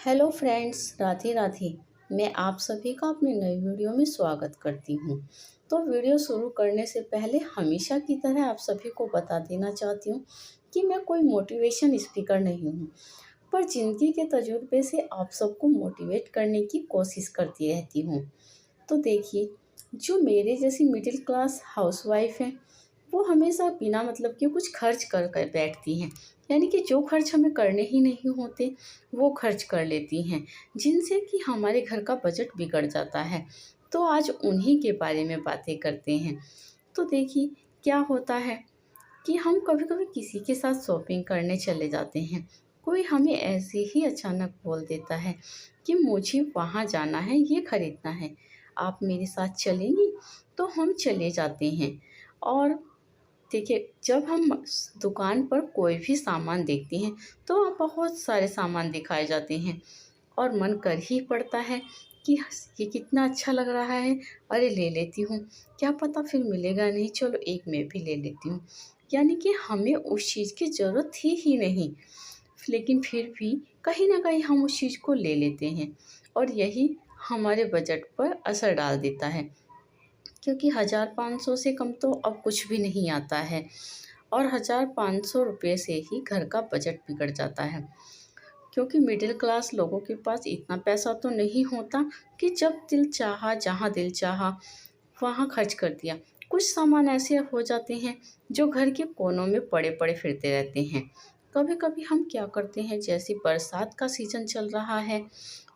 Hello friends, Radhe Radhe. मैं आप सभी का अपने नई वीडियो में स्वागत करती हूँ। तो वीडियो शुरू करने से पहले हमेशा की तरह आप सभी को बता देना चाहती हूँ कि मैं कोई मोटिवेशन स्पीकर नहीं हूँ, पर ज़िंदगी के तजुर्बे से आप सबको मोटिवेट करने की कोशिश करती रहती हूँ। तो देखिए, जो मेरे जैसी मिडिल क्लास हाउसवाइफ हैं, वो हमेशा बिना मतलब के कुछ खर्च कर कर बैठती हैं। यानी कि जो खर्च हमें करने ही नहीं होते, वो खर्च कर लेती हैं, जिनसे कि हमारे घर का बजट बिगड़ जाता है। तो आज उन्हीं के बारे में बातें करते हैं। तो देखिए, क्या होता है कि हम कभी-कभी किसी के साथ शॉपिंग करने चले जाते हैं। कोई हमें ऐसे ही अचानक बोल देता है कि मुझे वहाँ जाना है, ये खरीदना है, आप मेरे साथ चलेंगी? तो हम चले जाते हैं। और देखिए, जब हम दुकान पर कोई भी सामान देखते हैं, तो बहुत सारे सामान दिखाए जाते हैं और मन कर ही पड़ता है कि ये कितना अच्छा लग रहा है, अरे ले लेती हूँ, क्या पता फिर मिलेगा नहीं, चलो एक मैं भी ले लेती हूँ। यानी कि हमें उस चीज़ की ज़रूरत थी ही नहीं, लेकिन फिर भी कहीं न कहीं हम उस चीज़ को ले लेते हैं और यही हमारे बजट पर असर डाल देता है। क्योंकि 1000-500 से कम तो अब कुछ भी नहीं आता है और 1000-500 रुपये से ही घर का बजट बिगड़ जाता है। क्योंकि मिडिल क्लास लोगों के पास इतना पैसा तो नहीं होता कि जब दिल चाहा, जहाँ दिल चाहा, वहाँ खर्च कर दिया। कुछ सामान ऐसे हो जाते हैं जो घर के कोनों में पड़े-पड़े फिरते रहते हैं। कभी-कभी हम क्या करते हैं, जैसे बरसात का सीज़न चल रहा है,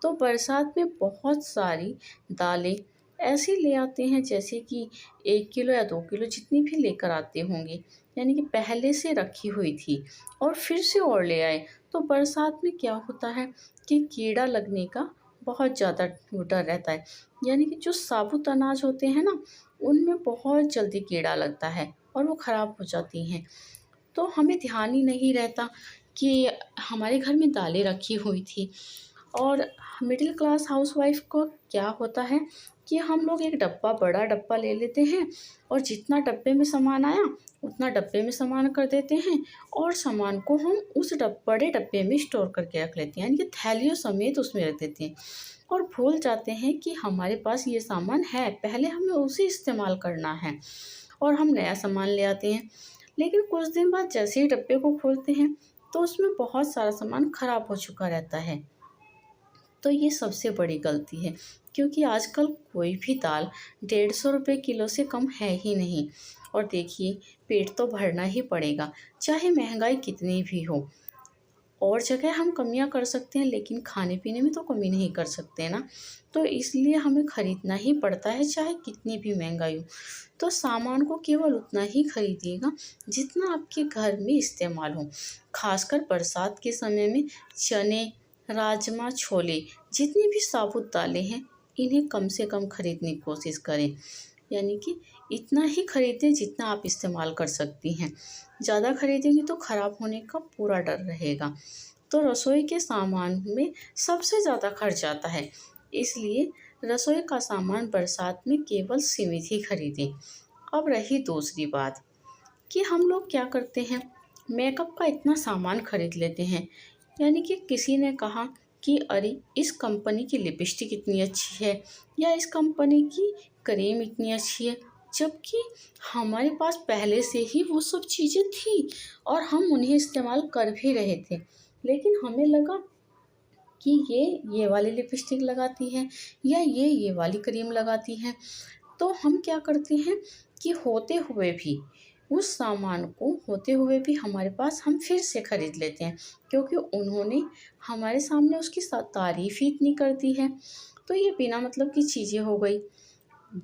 तो बरसात में बहुत सारी दालें ऐसी ले आते हैं, जैसे कि 1 किलो या 2 किलो जितनी भी लेकर आते होंगे, यानी कि पहले से रखी हुई थी और फिर से और ले आए। तो बरसात में क्या होता है कि कीड़ा लगने का बहुत ज़्यादा डर रहता है। यानी कि जो साबुत अनाज होते हैं ना, उनमें बहुत जल्दी कीड़ा लगता है और वो ख़राब हो जाती हैं। तो हमें ध्यान ही नहीं रहता कि हमारे घर में दालें रखी हुई थी। और मिडिल क्लास हाउसवाइफ़ को क्या होता है कि हम लोग एक डब्बा, बड़ा डब्बा ले लेते हैं और जितना डब्बे में सामान आया, उतना डब्बे में सामान कर देते हैं और सामान को हम उस बड़े डब्बे में स्टोर करके रख लेते हैं, यानी कि थैलियों समेत उसमें रख देते हैं और भूल जाते हैं कि हमारे पास ये सामान है, पहले हमें उसे इस्तेमाल करना है और हम नया सामान ले आते हैं। लेकिन कुछ दिन बाद जैसे ही डब्बे को खोलते हैं, तो उसमें बहुत सारा सामान ख़राब हो चुका रहता है। तो ये सबसे बड़ी गलती है, क्योंकि आजकल कोई भी दाल 150 रुपये किलो से कम है ही नहीं। और देखिए, पेट तो भरना ही पड़ेगा, चाहे महंगाई कितनी भी हो। और जगह हम कमियां कर सकते हैं, लेकिन खाने पीने में तो कमी नहीं कर सकते ना। तो इसलिए हमें ख़रीदना ही पड़ता है, चाहे कितनी भी महंगाई हो। तो सामान को केवल उतना ही खरीदिएगा जितना आपके घर में इस्तेमाल हो। खासकर बरसात के समय में चने, राजमा, छोले, जितनी भी साबुत दालें हैं, इन्हें कम से कम खरीदने की कोशिश करें। यानी कि इतना ही खरीदें जितना आप इस्तेमाल कर सकती हैं। ज़्यादा खरीदेंगी तो ख़राब होने का पूरा डर रहेगा। तो रसोई के सामान में सबसे ज़्यादा खर्च आता है, इसलिए रसोई का सामान बरसात में केवल सीमित ही खरीदें। अब रही दूसरी बात कि हम लोग क्या करते हैं, मेकअप का इतना सामान खरीद लेते हैं। यानी कि किसी ने कहा कि अरे, इस कंपनी की लिपस्टिक इतनी अच्छी है या इस कंपनी की क्रीम इतनी अच्छी है, जबकि हमारे पास पहले से ही वो सब चीज़ें थी और हम उन्हें इस्तेमाल कर भी रहे थे। लेकिन हमें लगा कि ये वाली लिपस्टिक लगाती है या ये वाली क्रीम लगाती है। तो हम क्या करते हैं कि होते हुए भी, उस सामान को होते हुए भी हमारे पास, हम फिर से खरीद लेते हैं, क्योंकि उन्होंने हमारे सामने उसकी तारीफ़ ही इतनी कर दी है। तो ये बिना मतलब की चीज़ें हो गई।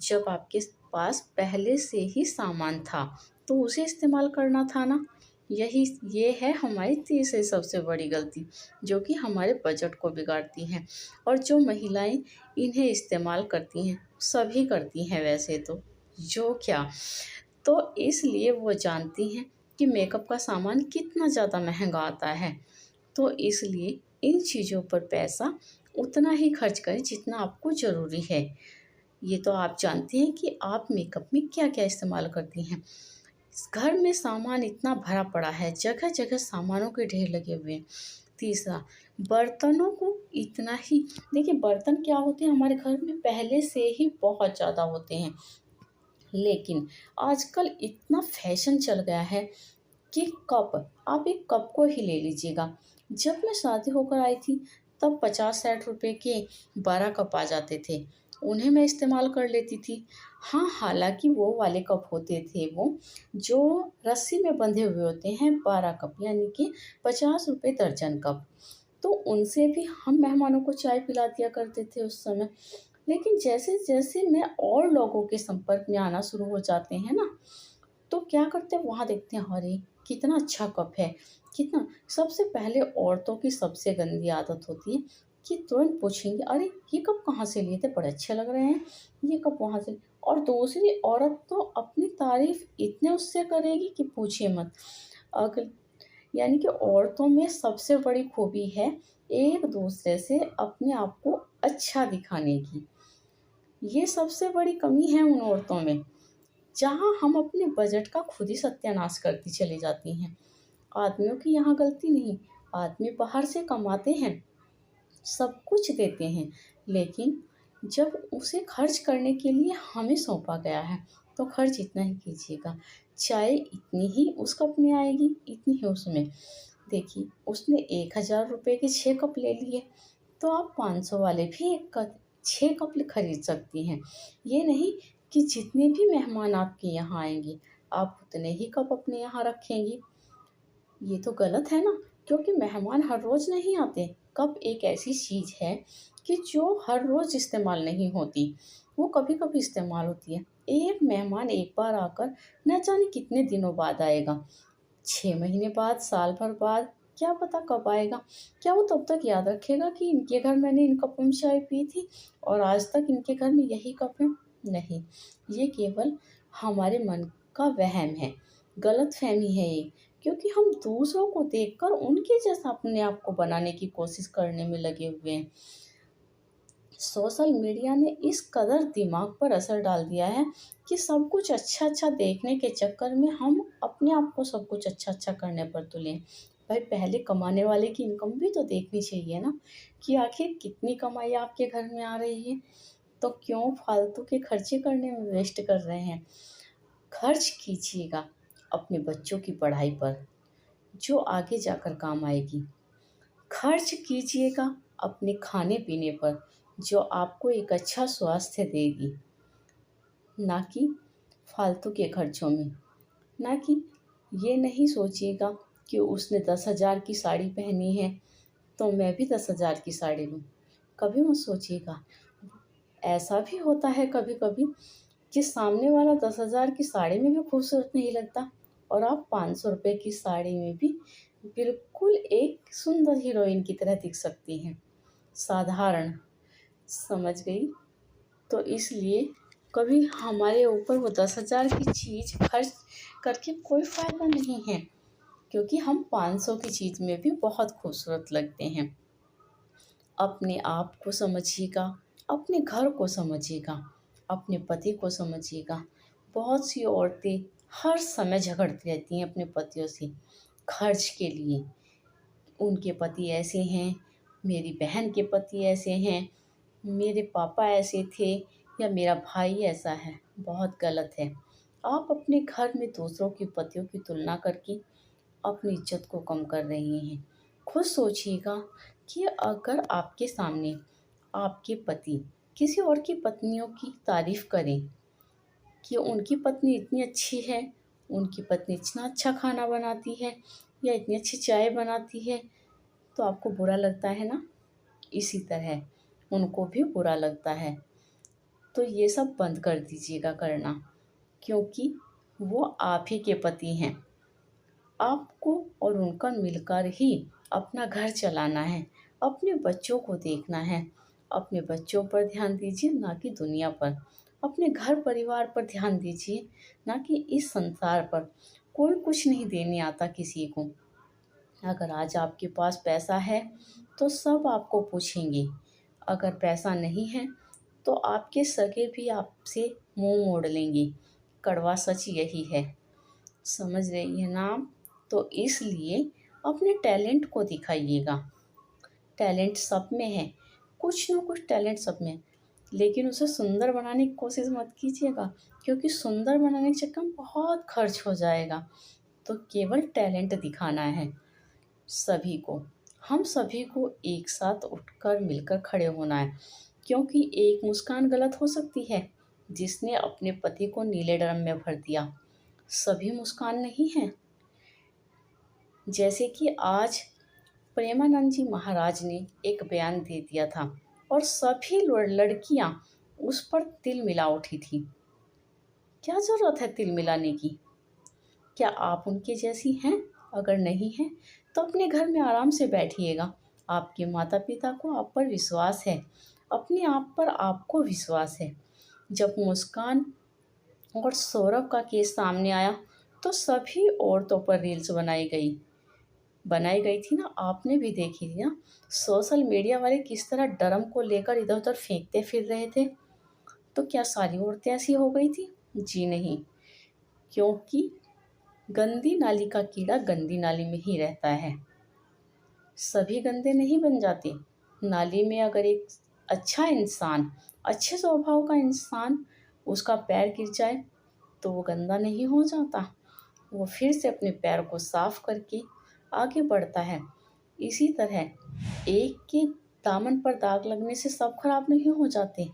जब आपके पास पहले से ही सामान था, तो उसे इस्तेमाल करना था ना। ये है हमारी तीसरी सबसे बड़ी गलती, जो कि हमारे बजट को बिगाड़ती है। और जो महिलाएं इन्हें इस्तेमाल करती हैं, सभी करती हैं वैसे तो, जो क्या, तो इसलिए वो जानती हैं कि मेकअप का सामान कितना ज़्यादा महंगा आता है। तो इसलिए इन चीज़ों पर पैसा उतना ही खर्च करें जितना आपको ज़रूरी है। ये तो आप जानती हैं कि आप मेकअप में क्या-क्या इस्तेमाल करती हैं। घर में सामान इतना भरा पड़ा है, जगह-जगह सामानों के ढेर लगे हुए हैं। तीसरा, बर्तनों को इतना ही, देखिए बर्तन क्या होते हैं हमारे घर में पहले से ही बहुत ज़्यादा होते हैं, लेकिन आजकल इतना फैशन चल गया है कि कप, आप एक कप को ही ले लीजिएगा। जब मैं शादी होकर आई थी तब 50-60 रुपए के 12 कप आ जाते थे, उन्हें मैं इस्तेमाल कर लेती थी। हाँ, हालाँकि वो वाले कप होते थे वो, जो रस्सी में बंधे हुए होते हैं, 12 कप यानी कि 50 रुपए दर्जन कप। तो उनसे भी हम मेहमानों को चाय पिला दिया करते थे उस समय। लेकिन जैसे-जैसे मैं और लोगों के संपर्क में आना शुरू हो जाते हैं ना, तो क्या करते हैं वहाँ देखते हैं, अरे! कितना अच्छा कप है, कितना, सबसे पहले औरतों की सबसे गंदी आदत होती है कि तुरंत पूछेंगी, अरे! ये कप कहाँ से लिए थे? बड़े अच्छे लग रहे हैं, ये कप वहाँ से। और दूसरी औरत तो अपनी तारीफ़ इतने उससे करेगी कि पूछिए मत। अग यानी कि औरतों में सबसे बड़ी खूबी है एक-दूसरे से अपने आप को अच्छा दिखाने की। ये सबसे बड़ी कमी है उन औरतों में, जहाँ हम अपने बजट का खुद ही सत्यानाश करती चली जाती हैं। आदमियों की यहाँ गलती नहीं, आदमी बाहर से कमाते हैं, सब कुछ देते हैं, लेकिन जब उसे खर्च करने के लिए हमें सौंपा गया है, तो खर्च इतना ही कीजिएगा। चाय इतनी ही उस कप में आएगी, इतनी ही उसमें। देखिए, उसने 1000 रुपए के 6 कप ले लिए, तो आप 500 वाले भी 6 कप खरीद सकती हैं। ये नहीं कि जितने भी मेहमान आपके यहाँ आएँगे, आप उतने ही कप अपने यहाँ रखेंगी। ये तो गलत है ना, क्योंकि मेहमान हर रोज़ नहीं आते। कप एक ऐसी चीज़ है कि जो हर रोज़ इस्तेमाल नहीं होती, वो कभी-कभी इस्तेमाल होती है। एक मेहमान एक बार आकर न जाने कितने दिनों बाद आएगा, 6 महीने बाद, साल भर बाद, क्या पता कब आएगा। क्या वो तब तक याद रखेगा कि इनके घर मैंने इन कपों में चाय पी थी और आज तक इनके घर में यही कप हैं? नहीं, ये केवल हमारे मन का वहम है, गलतफ़हमी है ये। क्योंकि हम दूसरों को देखकर उनके जैसा अपने आप को बनाने की कोशिश करने में लगे हुए हैं। सोशल मीडिया ने इस कदर दिमाग पर असर डाल दिया है कि सब कुछ अच्छा-अच्छा देखने के चक्कर में हम अपने आप को सब कुछ अच्छा-अच्छा करने पर तुले हैं। भाई पहले कमाने वाले की इनकम भी तो देखनी चाहिए ना, कि आखिर कितनी कमाई आपके घर में आ रही है, तो क्यों फालतू के खर्चे करने में वेस्ट कर रहे हैं। खर्च कीजिएगा अपने बच्चों की पढ़ाई पर, जो आगे जाकर काम आएगी। खर्च कीजिएगा अपने खाने-पीने पर, जो आपको एक अच्छा स्वास्थ्य देगी, ना कि फालतू के खर्चों में। ना कि ये नहीं सोचिएगा कि उसने 10,000 की साड़ी पहनी है, तो मैं भी 10,000 की साड़ी लूँ। कभी मत सोचिएगा। ऐसा भी होता है कभी-कभी कि सामने वाला 10,000 की साड़ी में भी खूबसूरत नहीं लगता और आप 500 रुपए की साड़ी में भी बिल्कुल एक सुंदर हीरोइन की तरह दिख सकती हैं। साधारण, समझ गई? तो इसलिए कभी हमारे ऊपर वो 10,000 की चीज़ खर्च करके कोई फ़ायदा नहीं है, क्योंकि हम 500 की चीज़ में भी बहुत खूबसूरत लगते हैं। अपने आप को समझिएगा, अपने घर को समझिएगा, अपने पति को समझिएगा। बहुत सी औरतें हर समय झगड़ती रहती हैं अपने पतियों से, खर्च के लिए। उनके पति ऐसे हैं, मेरी बहन के पति ऐसे हैं, मेरे पापा ऐसे थे या मेरा भाई ऐसा है। बहुत गलत है। आप अपने घर में दूसरों के पतियों की तुलना करके अपनी इज़्ज़त को कम कर रही हैं। खुद सोचिएगा कि अगर आपके सामने आपके पति किसी और की पत्नियों की तारीफ़ करें कि उनकी पत्नी इतनी अच्छी है, उनकी पत्नी इतना अच्छा खाना बनाती है या इतनी अच्छी चाय बनाती है, तो आपको बुरा लगता है ना? इसी तरह उनको भी बुरा लगता है। तो ये सब बंद कर दीजिएगा करना, क्योंकि वो आप ही के पति हैं। आपको और उनका मिलकर ही अपना घर चलाना है, अपने बच्चों को देखना है। अपने बच्चों पर ध्यान दीजिए, ना कि दुनिया पर। अपने घर परिवार पर ध्यान दीजिए, ना कि इस संसार पर। कोई कुछ नहीं देने आता किसी को। अगर आज आपके पास पैसा है, तो सब आपको पूछेंगे। अगर पैसा नहीं है, तो आपके सगे भी आपसे मुँह मोड़ लेंगे। कड़वा सच यही है। समझ रही हैं ना आप? तो इसलिए अपने टैलेंट को दिखाइएगा। टैलेंट सब में है, कुछ ना कुछ टैलेंट सब में है, लेकिन उसे सुंदर बनाने की कोशिश मत कीजिएगा, क्योंकि सुंदर बनाने के चक्कर में बहुत खर्च हो जाएगा। तो केवल टैलेंट दिखाना है सभी को, हम सभी को एक साथ उठकर मिलकर खड़े होना है, क्योंकि एक मुस्कान गलत हो सकती है जिसने अपने पति को नीले ड्रम में भर दिया, सभी मुस्कान नहीं है। जैसे कि आज प्रेमानंद जी महाराज ने एक बयान दे दिया था और सभी लड़कियां उस पर तिल मिला उठी थी। क्या जरूरत है तिल मिलाने की? क्या आप उनके जैसी हैं? अगर नहीं हैं तो अपने घर में आराम से बैठिएगा। आपके माता पिता को आप पर विश्वास है, अपने आप पर आपको विश्वास है। जब मुस्कान और सौरभ का केस सामने आया तो सभी औरतों पर रील्स बनाई गई थी ना, आपने भी देखी थी ना। सोशल मीडिया वाले किस तरह ड्रम को लेकर इधर उधर फेंकते फिर रहे थे। तो क्या सारी औरतें ऐसी हो गई थी? जी नहीं, क्योंकि गंदी नाली का कीड़ा गंदी नाली में ही रहता है, सभी गंदे नहीं बन जाते। नाली में अगर एक अच्छा इंसान, अच्छे स्वभाव का इंसान, उसका पैर गिर जाए तो वो गंदा नहीं हो जाता, वो फिर से अपने पैर को साफ करके आगे बढ़ता है। इसी तरह एक के दामन पर दाग लगने से सब खराब नहीं हो जाते,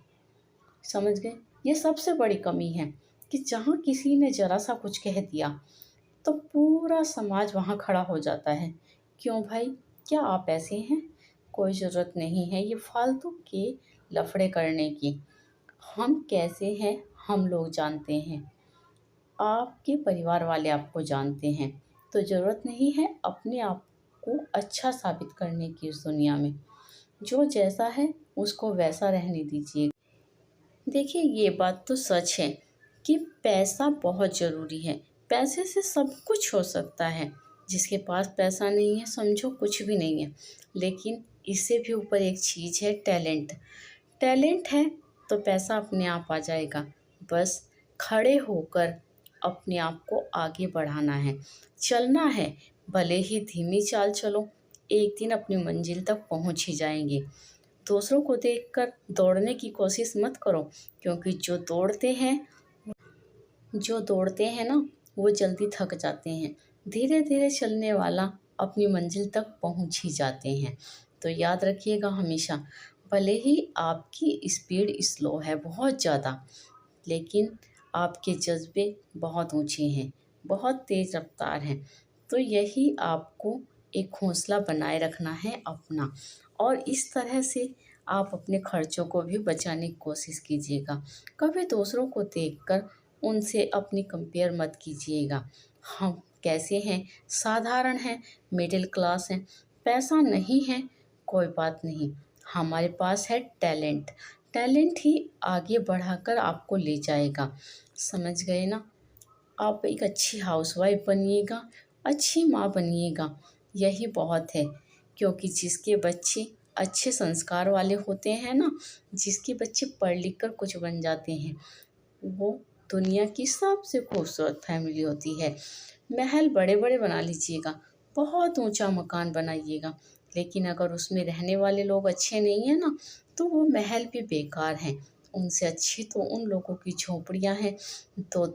समझ गए? ये सबसे बड़ी कमी है कि जहाँ किसी ने जरा सा कुछ कह दिया तो पूरा समाज वहाँ खड़ा हो जाता है। क्यों भाई, क्या आप ऐसे हैं? कोई ज़रूरत नहीं है ये फालतू के लफड़े करने की। हम कैसे हैं हम लोग जानते हैं, आपके परिवार वाले आपको जानते हैं, तो ज़रूरत नहीं है अपने आप को अच्छा साबित करने की इस दुनिया में। जो जैसा है उसको वैसा रहने दीजिए। देखिए, ये बात तो सच है कि पैसा बहुत ज़रूरी है, पैसे से सब कुछ हो सकता है। जिसके पास पैसा नहीं है समझो कुछ भी नहीं है। लेकिन इससे भी ऊपर एक चीज़ है, टैलेंट। टैलेंट है तो पैसा अपने आप आ जाएगा, बस खड़े होकर अपने आप को आगे बढ़ाना है, चलना है। भले ही धीमी चाल चलो, एक दिन अपनी मंजिल तक पहुंच ही जाएंगे। दूसरों को देखकर दौड़ने की कोशिश मत करो, क्योंकि जो दौड़ते हैं ना वो जल्दी थक जाते हैं। धीरे धीरे चलने वाला अपनी मंजिल तक पहुंच ही जाते हैं। तो याद रखिएगा हमेशा, भले ही आपकी स्पीड स्लो है बहुत ज़्यादा, लेकिन आपके जज्बे बहुत ऊंचे हैं, बहुत तेज़ रफ्तार हैं। तो यही आपको एक हौसला बनाए रखना है अपना, और इस तरह से आप अपने खर्चों को भी बचाने की कोशिश कीजिएगा। कभी दूसरों को देखकर उनसे अपनी कंपेयर मत कीजिएगा। हम कैसे हैं? साधारण हैं, मिडिल क्लास हैं, पैसा नहीं है, कोई बात नहीं, हमारे पास है टैलेंट। टैलेंट ही आगे बढ़ाकर आपको ले जाएगा, समझ गए ना? आप एक अच्छी हाउसवाइफ बनिएगा, अच्छी माँ बनिएगा, यही बहुत है। क्योंकि जिसके बच्चे अच्छे संस्कार वाले होते हैं ना, जिसके बच्चे पढ़ लिख कर कुछ बन जाते हैं, वो दुनिया की सबसे खूबसूरत फैमिली होती है। महल बड़े बड़े बना लीजिएगा, बहुत ऊंचा मकान बनाइएगा, लेकिन अगर उसमें रहने वाले लोग अच्छे नहीं हैं ना, तो वो महल भी बेकार हैं। उनसे अच्छी तो उन लोगों की झोपड़ियाँ हैं तो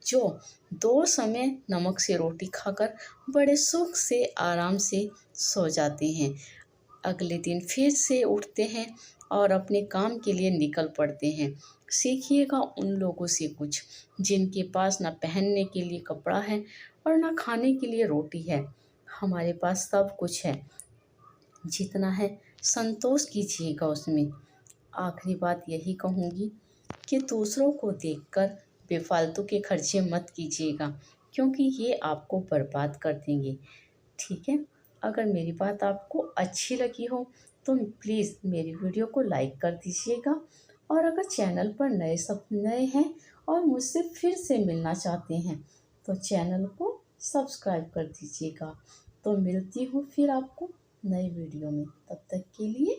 जो 2 समय नमक से रोटी खाकर बड़े सुख से आराम से सो जाते हैं, अगले दिन फिर से उठते हैं और अपने काम के लिए निकल पड़ते हैं। सीखिएगा उन लोगों से कुछ, जिनके पास ना पहनने के लिए कपड़ा है और ना खाने के लिए रोटी है। हमारे पास सब कुछ है, जितना है संतोष कीजिएगा उसमें। आखिरी बात यही कहूँगी कि दूसरों को देखकर बेफालतू के खर्चे मत कीजिएगा, क्योंकि ये आपको बर्बाद कर देंगे। ठीक है? अगर मेरी बात आपको अच्छी लगी हो तो प्लीज़ मेरी वीडियो को लाइक कर दीजिएगा, और अगर चैनल पर नए हैं और मुझसे फिर से मिलना चाहते हैं तो चैनल को सब्सक्राइब कर दीजिएगा। तो मिलती हूँ फिर आपको नई वीडियो में, तब तक के लिए